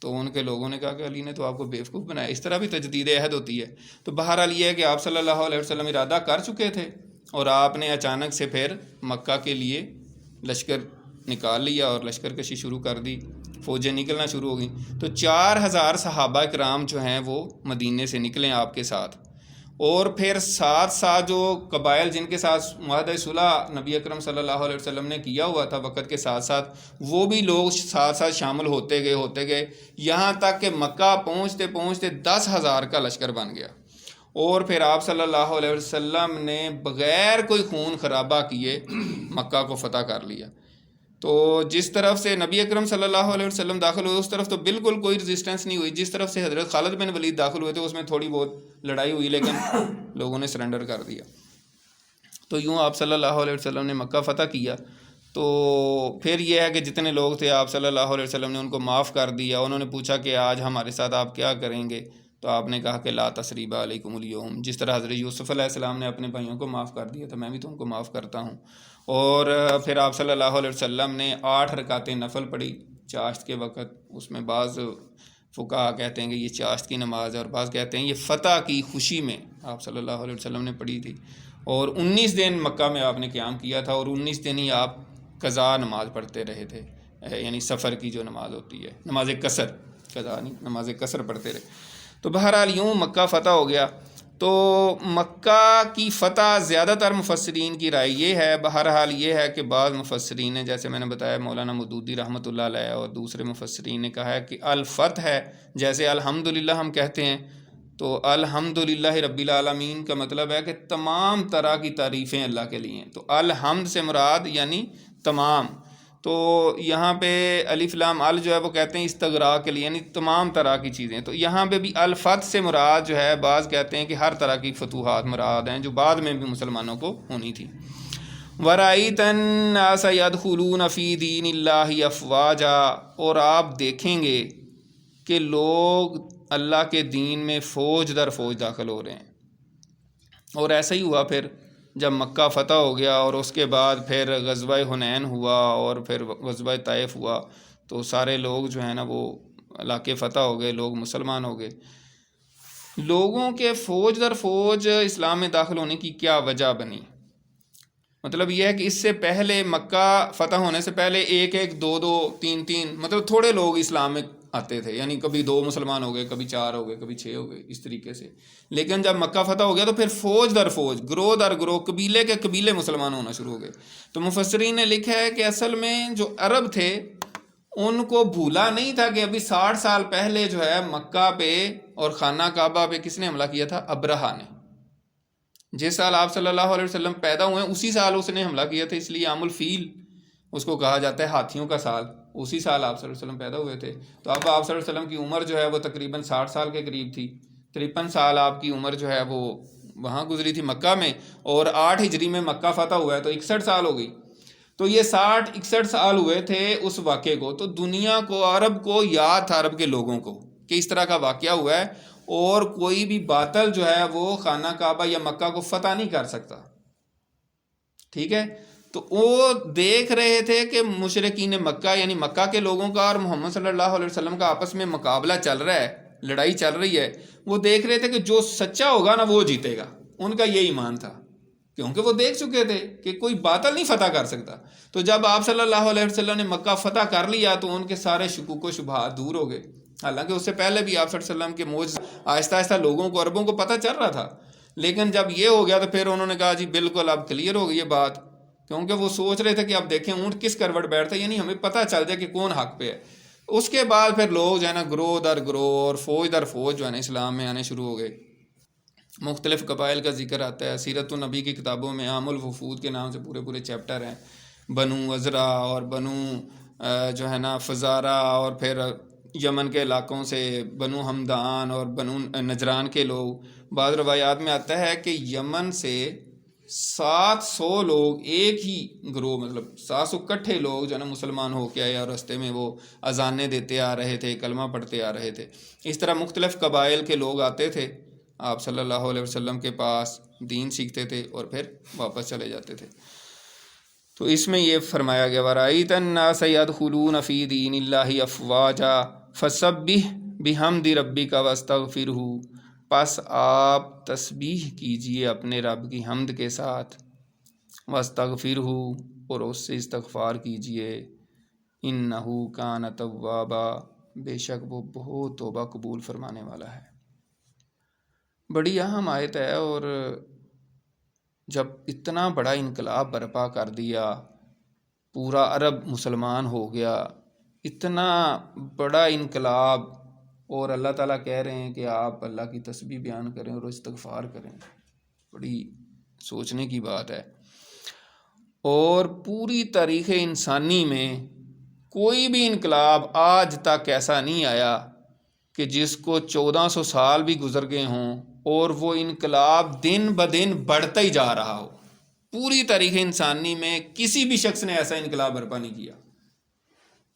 تو ان کے لوگوں نے کہا کہ علی نے تو آپ کو بیوقوف بنایا، اس طرح بھی تجدید عہد ہوتی ہے۔ تو بہرحال یہ ہے کہ آپ صلی اللہ علیہ وسلم ارادہ کر چکے تھے، اور آپ نے اچانک سے پھر مکہ کے لیے لشکر نکال لیا اور لشکر کشی شروع کر دی، فوجیں نکلنا شروع ہو گئیں۔ تو 4000 صحابہ کرام جو ہیں وہ مدینے سے نکلیں آپ کے ساتھ، اور پھر ساتھ جو قبائل جن کے ساتھ معاہدہ صلح نبی اکرم صلی اللہ علیہ وسلم نے کیا ہوا تھا وقت کے ساتھ وہ بھی لوگ ساتھ شامل ہوتے گئے، یہاں تک کہ مکہ پہنچتے 10,000 کا لشکر بن گیا۔ اور پھر آپ صلی اللہ علیہ وسلم نے بغیر کوئی خون خرابہ کیے مکہ کو فتح کر لیا۔ تو جس طرف سے نبی اکرم صلی اللہ علیہ وسلم داخل ہوئے اس طرف تو بالکل کوئی ریزسٹنس نہیں ہوئی، جس طرف سے حضرت خالد بن ولید داخل ہوئے تھے اس میں تھوڑی بہت لڑائی ہوئی، لیکن لوگوں نے سرنڈر کر دیا۔ تو یوں آپ صلی اللہ علیہ وسلم نے مکہ فتح کیا۔ تو پھر یہ ہے کہ جتنے لوگ تھے آپ صلی اللہ علیہ وسلم نے ان کو معاف کر دیا. انہوں نے پوچھا کہ آج ہمارے ساتھ آپ کیا کریں گے؟ تو آپ نے کہا کہ لا تثریب علیکم اليوم. جس طرح حضرت یوسف علیہ السلام نے اپنے بھائیوں کو معاف کر دیا تھا، میں بھی تو ان کو معاف کرتا ہوں. اور پھر آپ صلی اللہ علیہ وسلم نے 8 رکعتیں نفل پڑھی چاشت کے وقت. اس میں بعض فقہا کہتے ہیں کہ یہ چاشت کی نماز ہے، اور بعض کہتے ہیں یہ فتح کی خوشی میں آپ صلی اللہ علیہ وسلم نے پڑھی تھی. اور 19 دن مکہ میں آپ نے قیام کیا تھا، اور 19 دن ہی آپ قضا نماز پڑھتے رہے تھے، یعنی سفر کی جو نماز ہوتی ہے، نماز قصر، قضا نہیں، نماز قصر پڑھتے رہے. تو بہرحال یوں مکہ فتح ہو گیا. تو مکہ کی فتح زیادہ تر مفسرین کی رائے یہ ہے، بہرحال یہ ہے کہ بعض مفسرین نے، جیسے میں نے بتایا مولانا مودودی رحمۃ اللہ علیہ اور دوسرے مفسرین نے کہا ہے کہ الفتح ہے، جیسے الحمدللہ ہم کہتے ہیں، تو الحمدللہ رب العالمین کا مطلب ہے کہ تمام طرح کی تعریفیں اللہ کے لیے ہیں. تو الحمد سے مراد یعنی تمام. تو یہاں پہ الف لام ال جو ہے وہ کہتے ہیں استغراق کے لیے، یعنی تمام طرح کی چیزیں. تو یہاں پہ بھی الفتح سے مراد جو ہے، بعض کہتے ہیں کہ ہر طرح کی فتوحات مراد ہیں جو بعد میں بھی مسلمانوں کو ہونی تھی. وَرَأَيْتَ النَّاسَ يَدْخُلُونَ فِي دِينِ اللَّهِ أَفْوَاجًا، اور آپ دیکھیں گے کہ لوگ اللہ کے دین میں فوج در فوج داخل ہو رہے ہیں. اور ایسا ہی ہوا پھر جب مکہ فتح ہو گیا، اور اس کے بعد پھر غزوہ حنین ہوا، اور پھر غزوہ طائف ہوا، تو سارے لوگ جو ہیں نا وہ علاقے فتح ہو گئے، لوگ مسلمان ہو گئے. لوگوں کے فوج در فوج اسلام میں داخل ہونے کی کیا وجہ بنی؟ مطلب یہ ہے کہ اس سے پہلے مکہ فتح ہونے سے پہلے ایک ایک، دو دو، تین تین، مطلب تھوڑے لوگ اسلام میں آتے تھے، یعنی کبھی 2 مسلمان ہو گئے، کبھی 4 ہو گئے، کبھی 6 ہو گئے، اس طریقے سے. لیکن جب مکہ فتح ہو گیا تو پھر فوج در فوج، گروہ در گروہ، قبیلے کے قبیلے مسلمان ہونا شروع ہو گئے. تو مفسرین نے لکھا ہے کہ اصل میں جو عرب تھے ان کو بھولا نہیں تھا کہ ابھی 60 سال پہلے جو ہے مکہ پہ اور خانہ کعبہ پہ کس نے حملہ کیا تھا؟ ابرہہ نے. جس سال آپ صلی اللہ علیہ وسلم پیدا ہوئے اسی سال اس نے حملہ کیا تھا، اس لیے عام الفیل اس کو کہا جاتا ہے، ہاتھیوں کا سال. اسی سال آپ صلی اللہ علیہ وسلم پیدا ہوئے تھے. تو اب آپ صلی اللہ علیہ وسلم کی عمر جو ہے وہ تقریباً 60 سال کے قریب تھی. 53 سال آپ کی عمر جو ہے وہ وہاں گزری تھی مکہ میں، اور 8 ہجری میں مکہ فتح ہوا ہے تو 61 سال ہو گئی. تو یہ 60-61 سال ہوئے تھے اس واقعے کو. تو دنیا کو، عرب کو یاد تھا، عرب کے لوگوں کو، کہ اس طرح کا واقعہ ہوا ہے، اور کوئی بھی باطل جو ہے وہ خانہ کعبہ یا مکہ کو فتح نہیں کر سکتا. ٹھیک ہے. تو وہ دیکھ رہے تھے کہ مشرکین مکہ یعنی مکہ کے لوگوں کا اور محمد صلی اللہ علیہ وسلم کا آپس میں مقابلہ چل رہا ہے، لڑائی چل رہی ہے. وہ دیکھ رہے تھے کہ جو سچا ہوگا نا وہ جیتے گا. ان کا یہ ایمان تھا، کیونکہ وہ دیکھ چکے تھے کہ کوئی باطل نہیں فتح کر سکتا. تو جب آپ صلی اللہ علیہ وسلم نے مکہ فتح کر لیا تو ان کے سارے شکوک و شبہات دور ہو گئے. حالانکہ اس سے پہلے بھی آپ صلی اللہ علیہ وسلم کے معجزے آہستہ آہستہ لوگوں کو، عربوں کو پتہ چل رہا تھا. لیکن جب یہ ہو گیا تو پھر انہوں نے کہا جی بالکل اب کلیئر ہو گئی یہ بات، کیونکہ وہ سوچ رہے تھے کہ اب دیکھیں اونٹ کس کروٹ بیٹھتا ہے، یعنی ہمیں پتہ چل جائے کہ کون حق پہ ہے. اس کے بعد پھر لوگ جو ہے نا گروہ در گروہ اور فوج در فوج جو ہے نا اسلام میں آنے شروع ہو گئے. مختلف قبائل کا ذکر آتا ہے سیرت النبی کی کتابوں میں. عام الوفود کے نام سے پورے چیپٹر ہیں. بنو عذرا اور بنو جو ہے نا فزارہ، اور پھر یمن کے علاقوں سے بنو ہمدان اور بنو نجران کے لوگ. بعض روایات میں آتا ہے کہ یمن سے 700 لوگ ایک ہی گروہ، مطلب 700 کٹھے لوگ جو ہے نا مسلمان ہو کے آئے، اور راستے میں وہ اذانیں دیتے آ رہے تھے، کلمہ پڑھتے آ رہے تھے. اس طرح مختلف قبائل کے لوگ آتے تھے آپ صلی اللہ علیہ وسلم کے پاس، دین سیکھتے تھے اور پھر واپس چلے جاتے تھے. تو اس میں یہ فرمایا گیا وَرَأَيْتَ النَّاسَ يَدْخُلُونَ فِي دِينِ اللَّهِ أَفْوَاجًا فَسَبِّحْ بِحَمْدِ رَبِّكَ وَاسْتَغْفِرْهُ، پس آپ تسبیح کیجئے اپنے رب کی حمد کے ساتھ، وَاسْتَغْفِرْهُ، اور اس سے استغفار کیجئے، إِنَّهُ كَانَ تَوَّابًا، بے شک وہ بہت توبہ قبول فرمانے والا ہے. بڑی اہم آیت ہے، اور جب اتنا بڑا انقلاب برپا کر دیا، پورا عرب مسلمان ہو گیا، اتنا بڑا انقلاب، اور اللہ تعالیٰ کہہ رہے ہیں کہ آپ اللہ کی تسبیح بیان کریں اور استغفار کریں، بڑی سوچنے کی بات ہے. اور پوری تاریخ انسانی میں کوئی بھی انقلاب آج تک ایسا نہیں آیا کہ جس کو 1400 سال بھی گزر گئے ہوں اور وہ انقلاب دن بدن بڑھتا ہی جا رہا ہو. پوری تاریخ انسانی میں کسی بھی شخص نے ایسا انقلاب برپا نہیں کیا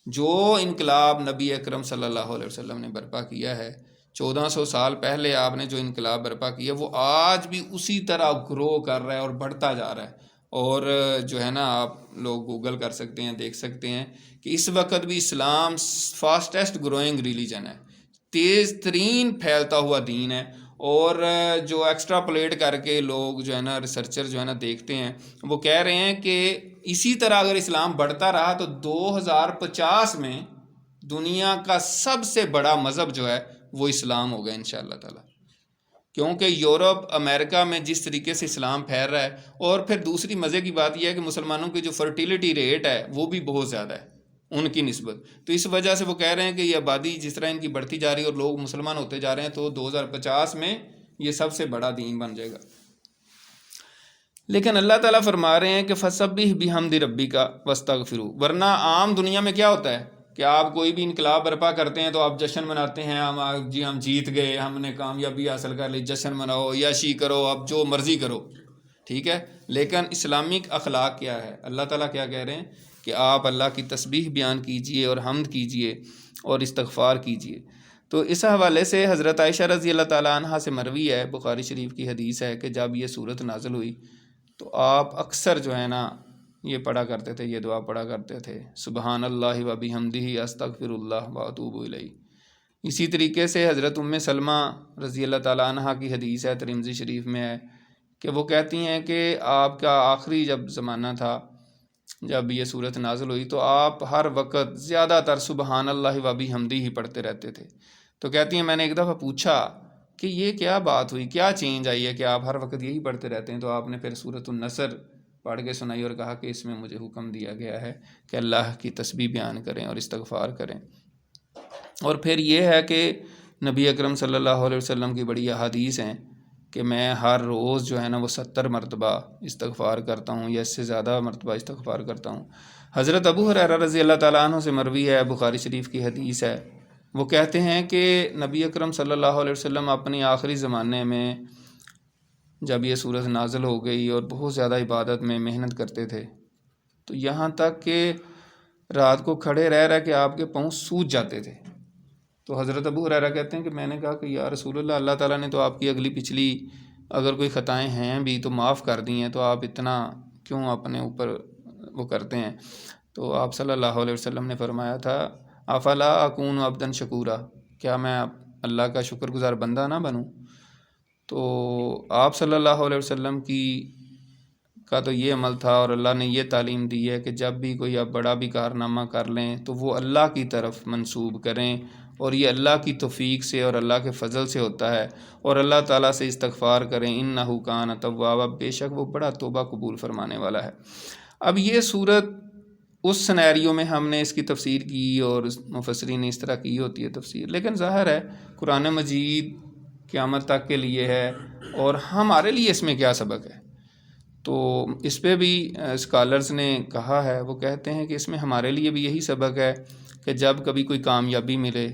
جو انقلاب نبی اکرم صلی اللہ علیہ وسلم نے برپا کیا ہے۔ 1400 سال پہلے آپ نے جو انقلاب برپا کیا وہ آج بھی اسی طرح گرو کر رہا ہے اور بڑھتا جا رہا ہے۔ اور جو ہے نا آپ لوگ گوگل کر سکتے ہیں، دیکھ سکتے ہیں کہ اس وقت بھی اسلام فاسٹسٹ گروئنگ ریلیجن ہے، تیز ترین پھیلتا ہوا دین ہے۔ اور جو ایکسٹرا پلیٹ کر کے لوگ جو ہے نا ریسرچر جو ہے نا دیکھتے ہیں، وہ کہہ رہے ہیں کہ اسی طرح اگر اسلام بڑھتا رہا تو 2050 میں دنیا کا سب سے بڑا مذہب جو ہے وہ اسلام ہوگا انشاءاللہ تعالی، کیونکہ یورپ امریکہ میں جس طریقے سے اسلام پھیل رہا ہے۔ اور پھر دوسری مزے کی بات یہ ہے کہ مسلمانوں کی جو فرٹیلیٹی ریٹ ہے وہ بھی بہت زیادہ ہے ان کی نسبت، تو اس وجہ سے وہ کہہ رہے ہیں کہ یہ آبادی جس طرح ان کی بڑھتی جا رہی ہے اور لوگ مسلمان ہوتے جا رہے ہیں تو 2050 میں یہ سب سے بڑا دین بن جائے گا۔ لیکن اللہ تعالیٰ فرما رہے ہیں کہ فسبح بحمد ربک واستغفروا، ورنہ عام دنیا میں کیا ہوتا ہے کہ آپ کوئی بھی انقلاب برپا کرتے ہیں تو آپ جشن مناتے ہیں، ہم جیت گئے، ہم نے کامیابی حاصل کر لی، جشن مناؤ، یاشی کرو، اب جو مرضی کرو، ٹھیک ہے۔ لیکن اسلامک اخلاق کیا ہے؟ اللہ تعالیٰ کیا کہہ رہے ہیں کہ آپ اللہ کی تسبیح بیان کیجئے اور حمد کیجئے اور استغفار کیجئے۔ تو اس حوالے سے حضرت عائشہ رضی اللہ تعالیٰ عنہا سے مروی ہے، بخاری شریف کی حدیث ہے کہ جب یہ صورت نازل ہوئی تو آپ اکثر جو ہے نا یہ پڑھا کرتے تھے، یہ دعا پڑھا کرتے تھے، سبحان اللہ و بحمدہ استغفر اللہ و اتوب الیہ۔ اسی طریقے سے حضرت ام سلمہ رضی اللہ تعالیٰ عنہا کی حدیث ہے، ترمذی شریف میں ہے کہ وہ کہتی ہیں کہ آپ کا آخری جب زمانہ تھا، جب یہ صورت نازل ہوئی تو آپ ہر وقت زیادہ تر سبحان اللہ و بحمدہ ہی پڑھتے رہتے تھے۔ تو کہتی ہیں میں نے ایک دفعہ پوچھا کہ یہ کیا بات ہوئی، کیا چینج آئی ہے کہ آپ ہر وقت یہی پڑھتے رہتے ہیں؟ تو آپ نے پھر سورۃ النصر پڑھ کے سنائی اور کہا کہ اس میں مجھے حکم دیا گیا ہے کہ اللہ کی تسبیح بیان کریں اور استغفار کریں۔ اور پھر یہ ہے کہ نبی اکرم صلی اللہ علیہ وسلم کی بڑی احادیث ہیں کہ میں ہر روز جو ہے نا وہ 70 مرتبہ استغفار کرتا ہوں یا اس سے زیادہ مرتبہ استغفار کرتا ہوں۔ حضرت ابو ہریرہ رضی اللہ تعالیٰ عنہ سے مروی ہے، بخاری شریف کی حدیث ہے، وہ کہتے ہیں کہ نبی اکرم صلی اللہ علیہ وسلم اپنی آخری زمانے میں جب یہ صورت نازل ہو گئی اور بہت زیادہ عبادت میں محنت کرتے تھے تو یہاں تک کہ رات کو کھڑے رہ رہ کے آپ کے پاؤں سوج جاتے تھے۔ تو حضرت ابو ہریرہ کہتے ہیں کہ میں نے کہا کہ یا رسول اللہ، اللہ تعالیٰ نے تو آپ کی اگلی پچھلی اگر کوئی خطائیں ہیں بھی تو معاف کر دی ہیں، تو آپ اتنا کیوں اپنے اوپر وہ کرتے ہیں؟ تو آپ صلی اللہ علیہ وسلم نے فرمایا تھا افلا اکون عبدا شکورا، کیا میں اللہ کا شکر گزار بندہ نہ بنوں؟ تو آپ صلی اللہ علیہ وسلم کا تو یہ عمل تھا اور اللہ نے یہ تعلیم دی ہے کہ جب بھی کوئی آپ بڑا بھی کارنامہ کر لیں تو وہ اللہ کی طرف منسوب کریں، اور یہ اللہ کی توفیق سے اور اللہ کے فضل سے ہوتا ہے، اور اللہ تعالیٰ سے استغفار کریں، انہ کان توابا، بے شک وہ بڑا توبہ قبول فرمانے والا ہے۔ اب یہ صورت اس سنیریو میں ہم نے اس کی تفسیر کی اور مفسرین نے اس طرح کی ہوتی ہے تفسیر، لیکن ظاہر ہے قرآن مجید قیامت تک کے لیے ہے اور ہمارے لیے اس میں کیا سبق ہے؟ تو اس پہ بھی اسکالرز نے کہا ہے، وہ کہتے ہیں کہ اس میں ہمارے لیے بھی یہی سبق ہے کہ جب کبھی کوئی کامیابی ملے،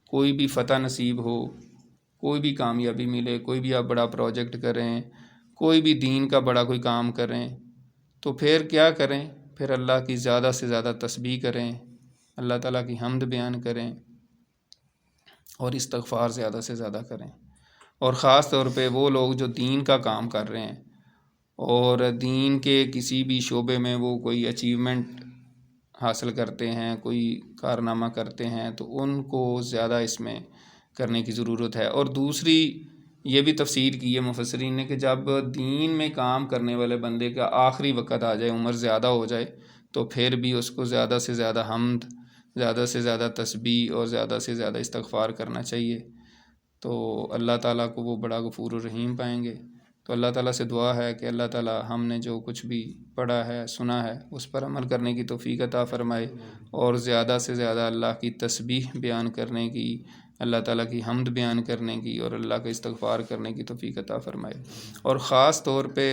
کوئی بھی فتح نصیب ہو، کوئی بھی کامیابی ملے، کوئی بھی آپ بڑا پروجیکٹ کریں، کوئی بھی دین کا بڑا کوئی کام کریں، تو پھر کیا کریں؟ پھر اللہ کی زیادہ سے زیادہ تسبیح کریں، اللہ تعالیٰ کی حمد بیان کریں اور استغفار زیادہ سے زیادہ کریں۔ اور خاص طور پہ وہ لوگ جو دین کا کام کر رہے ہیں اور دین کے کسی بھی شعبے میں وہ کوئی اچیومنٹ حاصل کرتے ہیں، کوئی کارنامہ کرتے ہیں، تو ان کو زیادہ اس میں کرنے کی ضرورت ہے۔ اور دوسری یہ بھی تفسیر کی ہے مفسرین نے کہ جب دین میں کام کرنے والے بندے کا آخری وقت آ جائے، عمر زیادہ ہو جائے، تو پھر بھی اس کو زیادہ سے زیادہ حمد، زیادہ سے زیادہ تسبیح اور زیادہ سے زیادہ استغفار کرنا چاہیے، تو اللہ تعالیٰ کو وہ بڑا غفور الرحیم پائیں گے۔ تو اللہ تعالیٰ سے دعا ہے کہ اللہ تعالیٰ ہم نے جو کچھ بھی پڑھا ہے، سنا ہے، اس پر عمل کرنے کی توفیق عطا فرمائے اور زیادہ سے زیادہ اللہ کی تسبیح بیان کرنے کی، اللہ تعالیٰ کی حمد بیان کرنے کی اور اللہ کا استغفار کرنے کی توفیق عطا فرمائے۔ اور خاص طور پہ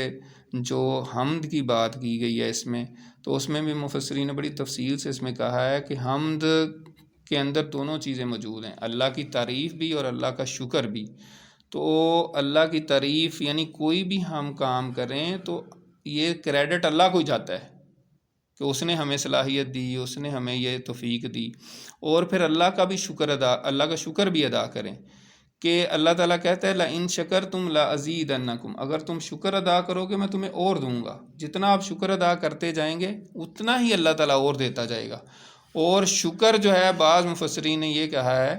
جو حمد کی بات کی گئی ہے اس میں، تو اس میں بھی مفسرین نے بڑی تفصیل سے اس میں کہا ہے کہ حمد کے اندر دونوں چیزیں موجود ہیں، اللہ کی تعریف بھی اور اللہ کا شکر بھی۔ تو اللہ کی تعریف یعنی کوئی بھی ہم کام کریں تو یہ کریڈٹ اللہ کو ہی جاتا ہے کہ اس نے ہمیں صلاحیت دی، اس نے ہمیں یہ توفیق دی، اور پھر اللہ کا شکر بھی ادا کریں کہ اللہ تعالیٰ کہتا ہے لَإِن شَكَرْتُمْ لَأَزِيدَنَّكُمْ، اگر تم شکر ادا کرو گے میں تمہیں اور دوں گا. جتنا آپ شکر ادا کرتے جائیں گے اتنا ہی اللہ تعالیٰ اور دیتا جائے گا. اور شکر جو ہے، بعض مفسرین نے یہ کہا ہے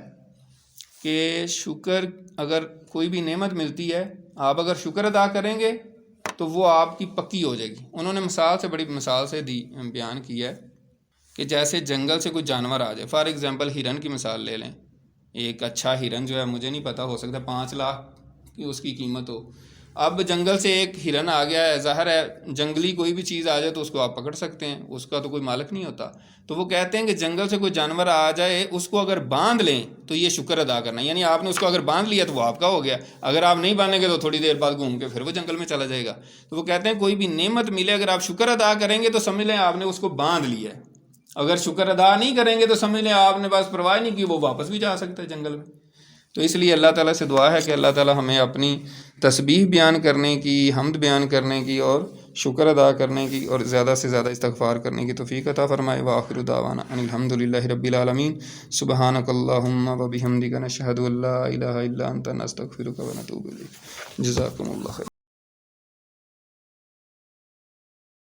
کہ شکر، اگر کوئی بھی نعمت ملتی ہے آپ اگر شکر ادا کریں گے تو وہ آپ کی پکی ہو جائے گی. انہوں نے بڑی مثال سے بیان کیا ہے کہ جیسے جنگل سے کوئی جانور آ جائے، فار ایگزامپل ہرن کی مثال لے لیں. ایک اچھا ہرن جو ہے، مجھے نہیں پتا، ہو سکتا ہے 5 لاکھ کی اس کی قیمت ہو. اب جنگل سے ایک ہرن آ گیا ہے، ظاہر ہے جنگلی کوئی بھی چیز آ جائے تو اس کو آپ پکڑ سکتے ہیں، اس کا تو کوئی مالک نہیں ہوتا. تو وہ کہتے ہیں کہ جنگل سے کوئی جانور آ جائے اس کو اگر باندھ لیں تو یہ شکر ادا کرنا، یعنی آپ نے اس کو اگر باندھ لیا تو وہ آپ کا ہو گیا. اگر آپ نہیں باندھیں گے تو تھوڑی دیر بعد گھوم کے پھر وہ جنگل میں چلا جائے گا. تو وہ کہتے ہیں کوئی بھی نعمت ملے اگر آپ شکر ادا کریں گے تو سمجھ لیں آپ نے اس کو باندھ لیا ہے. اگر شکر ادا نہیں کریں گے تو سمجھ لیں آپ نے بس پرواہ نہیں کی، وہ واپس بھی جا سکتا ہے جنگل میں. تو اس لیے اللہ تعالیٰ سے دعا ہے کہ اللہ تعالیٰ ہمیں اپنی تسبیح بیان کرنے کی، حمد بیان کرنے کی اور شکر ادا کرنے کی اور زیادہ سے زیادہ استغفار کرنے کی توفیق عطا فرمائے. وآخر دعوانا ان الحمد للہ رب العالمین. سبحانک اللہم و بحمدک نشہد ان لا الہ الا انت نستغفرک و نتوب الیک. جزاکم اللہ خیر.